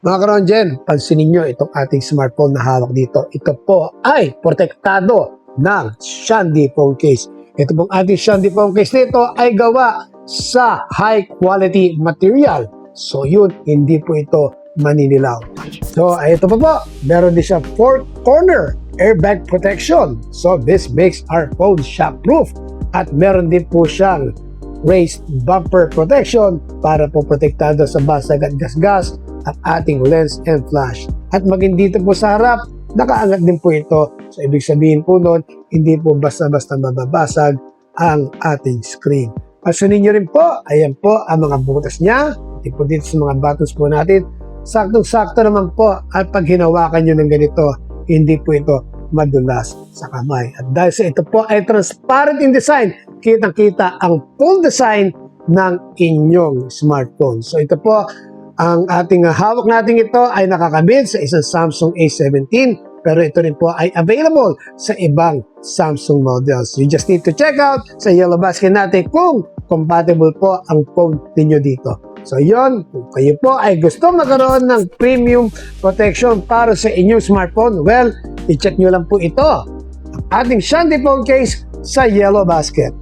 Mga karonjen, pansinin nyo itong ating smartphone na hawak dito. Ito po ay protektado ng Shandy phone case. Ito pong ating Shandy phone case nito ay gawa sa high quality material. So yun, hindi po ito maninilaw. So ito po, meron din siya 4-corner airbag protection. So this makes our phone shockproof. At meron din po siyang raised bumper protection para po protektado sa basag at gasgas ang ating lens and flash. At maging dito po sa harap, nakaangat din po ito. So ibig sabihin po nun, hindi po basta-basta mababasag ang ating screen. Pansinin nyo rin po, ayan po ang mga butas niya. Hindi po dito sa mga buttons po natin. Saktong-sakto naman po at pag hinawakan nyo ng ganito, hindi po ito madulas sa kamay. At dahil sa ito po ay transparent in design, kitang-kita ang full design ng inyong smartphone. So ito po, ang ating hawak natin ito ay nakakabit sa isang Samsung A17, pero ito rin po ay available sa ibang Samsung models. You just need to check out sa Yellow Basket natin kung compatible po ang phone ninyo dito. So yon, kung kayo po ay gusto magkaroon ng premium protection para sa inyong smartphone, well, i-check nyo lang po ito, ang ating Shandy phone case sa Yellow Basket.